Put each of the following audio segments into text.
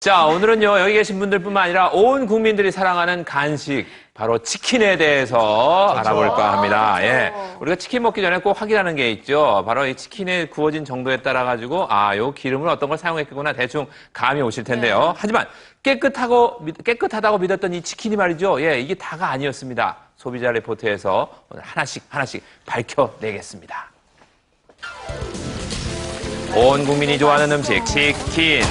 자, 오늘은요, 여기 계신 분들뿐만 아니라 온 국민들이 사랑하는 간식, 바로 치킨에 대해서 알아볼까 합니다. 예. 우리가 치킨 먹기 전에 꼭 확인하는 게 있죠. 바로 이 치킨의 구워진 정도에 따라가지고, 요 기름을 어떤 걸 사용했구나 대충 감이 오실 텐데요. 하지만 깨끗하다고 믿었던 이 치킨이 말이죠. 예, 이게 다가 아니었습니다. 소비자 리포트에서 오늘 하나씩 밝혀내겠습니다. 온 국민이 좋아하는 음식, 치킨.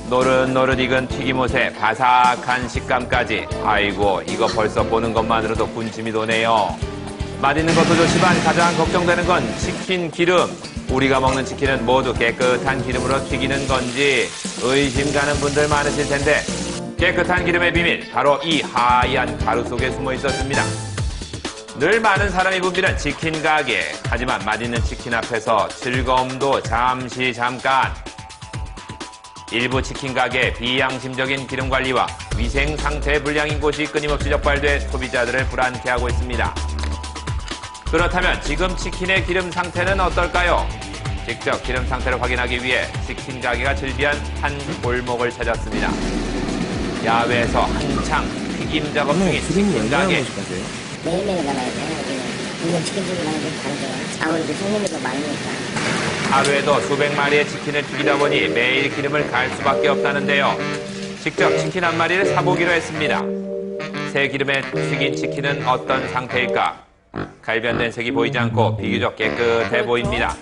노릇노릇 익은 튀김옷에 바삭한 식감까지. 아이고, 이거 벌써 보는 것만으로도 군침이 도네요. 맛있는 것도 좋지만 가장 걱정되는 건 치킨 기름. 우리가 먹는 치킨은 모두 깨끗한 기름으로 튀기는 건지 의심 가는 분들 많으실 텐데, 깨끗한 기름의 비밀, 바로 이 하얀 가루 속에 숨어 있었습니다. 늘 많은 사람이 붐비는 치킨 가게. 하지만 맛있는 치킨 앞에서 즐거움도 잠깐. 일부 치킨 가게의 비양심적인 기름 관리와 위생 상태 불량인 곳이 끊임없이 적발돼 소비자들을 불안케 하고 있습니다. 그렇다면 지금 치킨의 기름 상태는 어떨까요? 직접 기름 상태를 확인하기 위해 치킨 가게가 즐비한 한 골목을 찾았습니다. 야외에서 한창 튀김 작업 중인 치킨 가게. 매일매일 나가야 돼요. 이건 치킨집이랑 좀 다르죠. 아무래도 손님이 더 많으니까. 하루에도 수백 마리의 치킨을 튀기다 보니 매일 기름을 갈 수밖에 없다는데요. 직접 치킨 한 마리를 사보기로 했습니다. 새 기름에 튀긴 치킨은 어떤 상태일까? 갈변된 색이 보이지 않고 비교적 깨끗해 보입니다.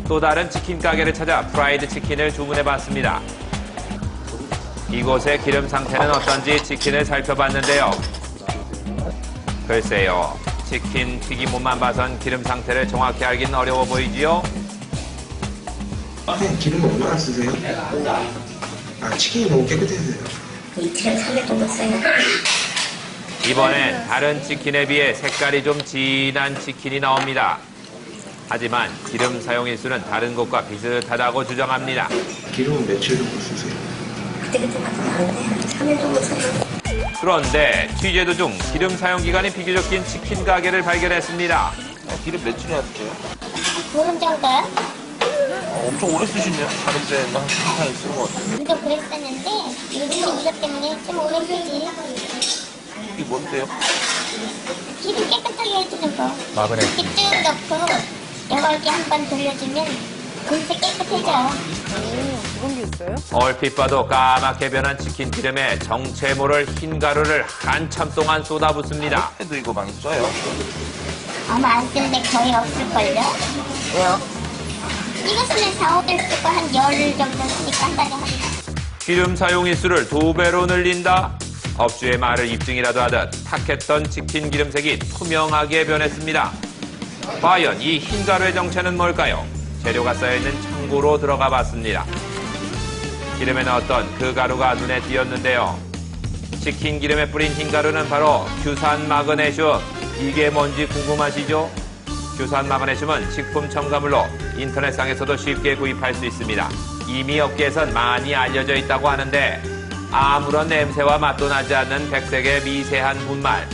또 다른 치킨 가게를 찾아 프라이드 치킨을 주문해봤습니다. 이곳의 기름 상태는 어떤지 치킨을 살펴봤는데요. 글쎄요, 치킨 튀김옷만 봐선 기름 상태를 정확히 알기는 어려워 보이지요? 기름 얼마나 쓰세요? 치킨이 너무 깨끗해서요. 이틀에 300 정도 써요. 이번엔 다른 치킨에 비해 색깔이 좀 진한 치킨이 나옵니다. 하지만 기름 사용 일수는 다른 곳과 비슷하다고 주장합니다. 기름은 며칠 정도 쓰세요? 그때마다 다른데 3일 정도 써요. 그런데 취재 도중 기름 사용 기간이 비교적 긴 치킨 가게를 발견했습니다. 기름 며칠이나 쓰세요? 보름 정도요? 엄청 오래 쓰시네요. 다른 데는 한 3일 쓰는 것 같아요. 그도 그랬었는데 요즘 이것 때문에 좀 오래 쓰지. 이게 뭔데요? 기름 깨끗하게 해주는 거. 마그네. 이렇게 쭉 넣고 여벌기 한 번 돌려주면 금세 깨끗해져. 그런 게 있어요? 얼핏 봐도 까맣게 변한 치킨 기름에 정체 모를 흰 가루를 한참 동안 쏟아붓습니다. 해도 이거 많이 써요. 아마 안 쓰는데 거의 없을걸요? 왜요? 이것은 4, 5일 쓰고 한 열흘 정도 쓰니까 한 달에 한 번. 기름 사용 일수를 2배로 늘린다? 업주의 말을 입증이라도 하듯 탁했던 치킨 기름색이 투명하게 변했습니다. 과연 이 흰 가루의 정체는 뭘까요? 재료가 쌓여있는 창고로 들어가 봤습니다. 기름에 넣었던 그 가루가 눈에 띄었는데요. 치킨 기름에 뿌린 흰 가루는 바로 규산 마그네슘. 이게 뭔지 궁금하시죠? 규산 마그네슘은 식품 첨가물로 인터넷상에서도 쉽게 구입할 수 있습니다. 이미 업계에선 많이 알려져 있다고 하는데 아무런 냄새와 맛도 나지 않는 백색의 미세한 분말.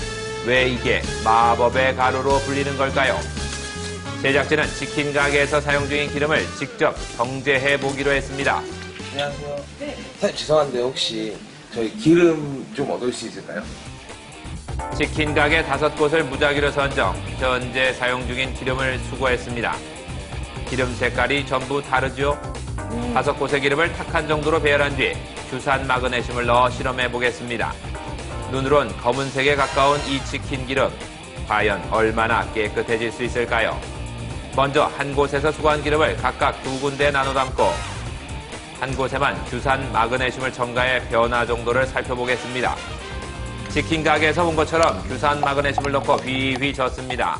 왜 이게 마법의 가루로 불리는 걸까요? 제작진은 치킨 가게에서 사용 중인 기름을 직접 정제해 보기로 했습니다. 안녕하세요. 네. 사장님 죄송한데 혹시 저희 기름 좀 얻을 수 있을까요? 치킨 가게 5곳을 무작위로 선정, 현재 사용 중인 기름을 수거했습니다. 기름 색깔이 전부 다르죠? 5곳의 기름을 탁한 정도로 배열한 뒤 규산 마그네슘을 넣어 실험해 보겠습니다. 눈으론 검은색에 가까운 이 치킨 기름, 과연 얼마나 깨끗해질 수 있을까요? 먼저 한 곳에서 수거한 기름을 각각 2군데 나눠 담고 한 곳에만 규산 마그네슘을 첨가해 변화 정도를 살펴보겠습니다. 치킨 가게에서 본 것처럼 규산 마그네슘을 넣고 휘휘 젓습니다.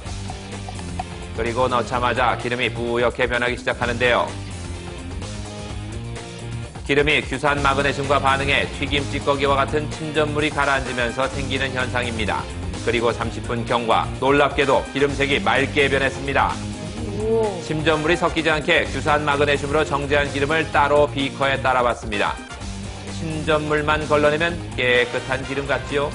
그리고 넣자마자 기름이 뿌옇게 변하기 시작하는데요. 기름이 규산 마그네슘과 반응해 튀김 찌꺼기와 같은 침전물이 가라앉으면서 생기는 현상입니다. 그리고 30분 경과, 놀랍게도 기름색이 맑게 변했습니다. 침전물이 섞이지 않게 규산 마그네슘으로 정제한 기름을 따로 비커에 따라봤습니다. 침전물만 걸러내면 깨끗한 기름 같지요?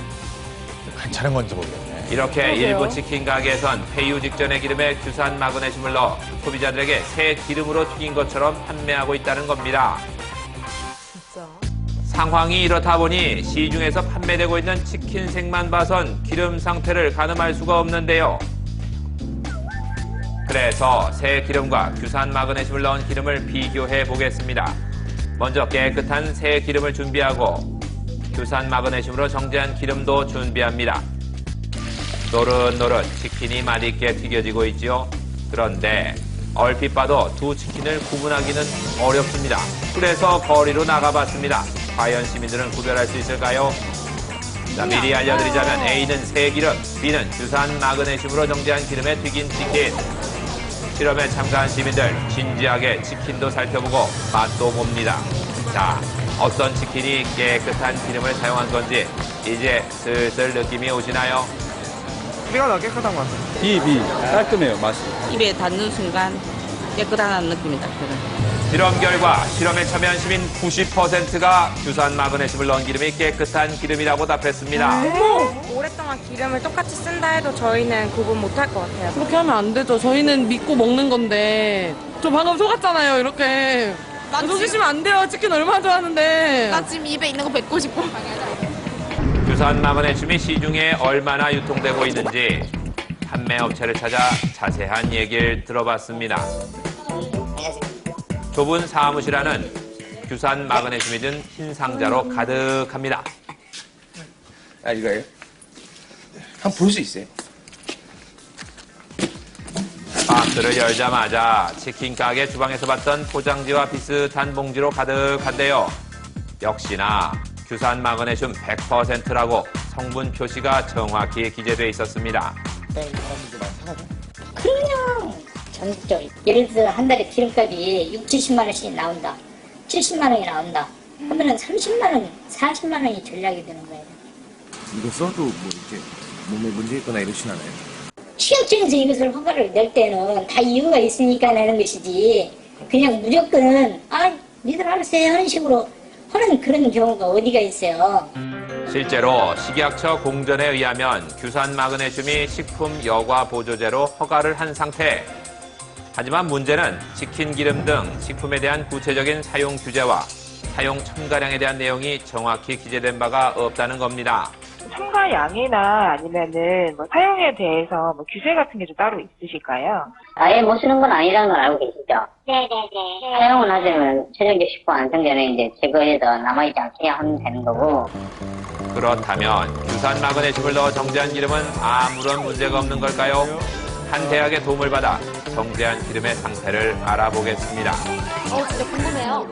괜찮은 건지 모르겠네. 이렇게 그러게요. 일부 치킨 가게에선 폐유 직전의 기름에 규산 마그네슘을 넣어 소비자들에게 새 기름으로 튀긴 것처럼 판매하고 있다는 겁니다. 진짜. 상황이 이렇다 보니 시중에서 판매되고 있는 치킨색만 봐선 기름 상태를 가늠할 수가 없는데요. 그래서 새 기름과 규산 마그네슘을 넣은 기름을 비교해 보겠습니다. 먼저 깨끗한 새 기름을 준비하고 규산 마그네슘으로 정제한 기름도 준비합니다. 노릇노릇 치킨이 맛있게 튀겨지고 있지요. 그런데 얼핏 봐도 두 치킨을 구분하기는 어렵습니다. 그래서 거리로 나가봤습니다. 과연 시민들은 구별할 수 있을까요? 자, 미리 알려드리자면 A는 새 기름, B는 규산 마그네슘으로 정제한 기름에 튀긴 치킨. 실험에 참가한 시민들 진지하게 치킨도 살펴보고 맛도 봅니다. 자, 어떤 치킨이 깨끗한 기름을 사용한 건지 이제 슬슬 느낌이 오시나요? B가 더 깨끗한 것 같아요. B 깔끔해요, 맛이. 입에 닿는 순간 깨끗한 느낌이 딱 들어요. 실험 결과 실험에 참여한 시민 90%가 규산 마그네슘을 넣은 기름이 깨끗한 기름이라고 답했습니다. 오랫동안 기름을 똑같이 쓴다 해도 저희는 구분 못할 것 같아요. 그렇게 하면 안 되죠. 저희는 믿고 먹는 건데. 저 방금 속았잖아요, 이렇게. 속이시면 안 돼요. 치킨 얼마나 좋아하는데. 나 지금 입에 있는 거 뱉고 싶어. 규산 마그네슘이 시중에 얼마나 유통되고 있는지 판매업체를 찾아 자세한 얘기를 들어봤습니다. 좁은 사무실 안은 규산 마그네슘이 든 흰 상자로 가득합니다. 아, 이거예요? 한번 볼 수 있어요? 박스를 열자마자 치킨 가게 주방에서 봤던 포장지와 비슷한 봉지로 가득한데요. 역시나 규산 마그네슘 100%라고 성분 표시가 정확히 기재되어 있었습니다. 그럼요. 전국적으로. 예를 들어 한 달에 기름값이 6, 70만 원씩 나온다. 70만 원이 나온다. 그러면 30만 원, 40만 원이 전략이 되는 거예요. 이거 써도 뭐 이렇게 몸에 문제 있거나 이러진 않아요? 취약청에서 이것을 허가를 낼 때는 다 이유가 있으니까 내는 것이지. 그냥 무조건 니들 알아서 해 하는 식으로 하는 그런 경우가 어디가 있어요. 실제로 식약처 공전에 의하면 규산 마그네슘이 식품 여과 보조제로 허가를 한 상태. 하지만 문제는 치킨 기름 등 식품에 대한 구체적인 사용 규제와 사용 첨가량에 대한 내용이 정확히 기재된 바가 없다는 겁니다. 첨가량이나 아니면은 뭐 사용에 대해서 뭐 규제 같은 게 좀 따로 있으실까요? 아예 못 쓰는 건 아니라는 걸 알고 계시죠? 네네네. 사용을 하려면 최종적 식품 안성전에 이제 제거해서 남아있지 않게 하면 되는 거고. 그렇다면 규산 마그네슘을 넣어 정제한 기름은 아무런 문제가 없는 걸까요? 한 대학의 도움을 받아 정제한 기름의 상태를 알아보겠습니다. 진짜 궁금해요.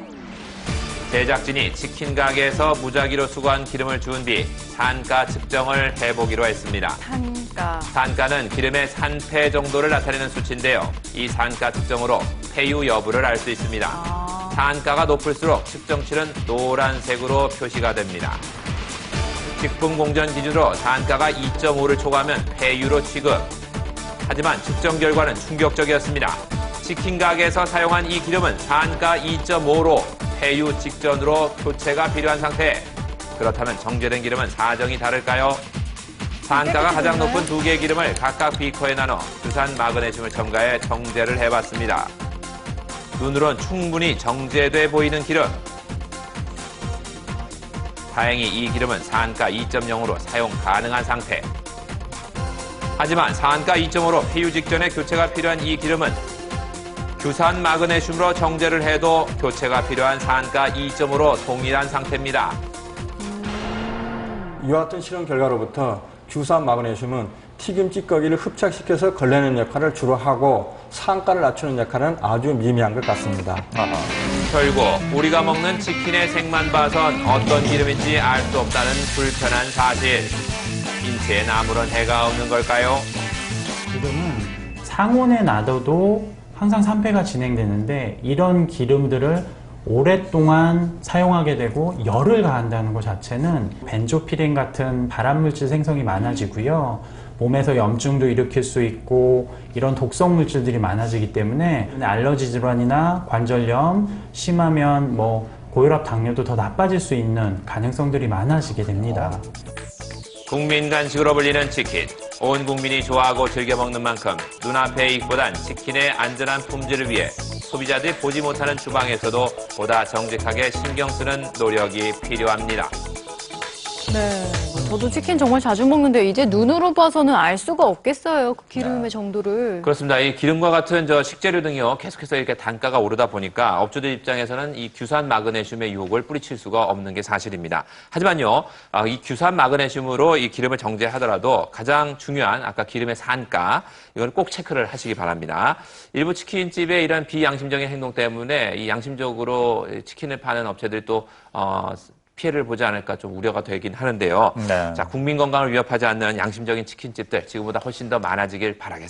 제작진이 치킨 가게에서 무작위로 수거한 기름을 주운 뒤 산가 측정을 해보기로 했습니다. 산가는 기름의 산패 정도를 나타내는 수치인데요. 이 산가 측정으로 폐유 여부를 알 수 있습니다. 산가가 높을수록 측정치는 노란색으로 표시가 됩니다. 식품공전 기준으로 산가가 2.5를 초과하면 폐유로 취급. 하지만 측정 결과는 충격적이었습니다. 치킨 가게에서 사용한 이 기름은 산가 2.5로 폐유 직전으로 교체가 필요한 상태. 그렇다면 정제된 기름은 사정이 다를까요? 산가가 가장 높은 두 개의 기름을 각각 비커에 나눠 규산 마그네슘을 첨가해 정제를 해봤습니다. 눈으론 충분히 정제돼 보이는 기름. 다행히 이 기름은 산가 2.0으로 사용 가능한 상태. 하지만 산가 2.5로 폐유 직전에 교체가 필요한 이 기름은 규산 마그네슘으로 정제를 해도 교체가 필요한 산가 2.5로 동일한 상태입니다. 이와 같은 실험 결과로부터 규산 마그네슘은 튀김 찌꺼기를 흡착시켜서 걸레는 역할을 주로 하고 산가를 낮추는 역할은 아주 미미한 것 같습니다. 결국 우리가 먹는 치킨의 색만 봐선 어떤 기름인지 알 수 없다는 불편한 사실. 인체엔 아무런 해가 없는 걸까요? 지금은 상온에 놔둬도 항상 산패가 진행되는데 이런 기름들을 오랫동안 사용하게 되고 열을 가한다는 것 자체는 벤조피렌 같은 발암물질 생성이 많아지고요. 몸에서 염증도 일으킬 수 있고 이런 독성 물질들이 많아지기 때문에 알러지 질환이나 관절염, 심하면 고혈압, 당뇨도 더 나빠질 수 있는 가능성들이 많아지게 됩니다. 국민 간식으로 불리는 치킨. 온 국민이 좋아하고 즐겨 먹는 만큼 눈앞의 이익보단 치킨의 안전한 품질을 위해 소비자들이 보지 못하는 주방에서도 보다 정직하게 신경 쓰는 노력이 필요합니다. 네. 저도 치킨 정말 자주 먹는데 이제 눈으로 봐서는 알 수가 없겠어요. 그 기름의 정도를. 그렇습니다. 이 기름과 같은 식재료 등이요. 계속해서 이렇게 단가가 오르다 보니까 업주들 입장에서는 이 규산 마그네슘의 유혹을 뿌리칠 수가 없는 게 사실입니다. 하지만요, 이 규산 마그네슘으로 이 기름을 정제하더라도 가장 중요한 아까 기름의 산가, 이건 꼭 체크를 하시기 바랍니다. 일부 치킨집의 이런 비양심적인 행동 때문에 이 양심적으로 치킨을 파는 업체들이 또 피해를 보지 않을까 좀 우려가 되긴 하는데요. 네. 자, 국민 건강을 위협하지 않는 양심적인 치킨집들 지금보다 훨씬 더 많아지길 바라겠습니다.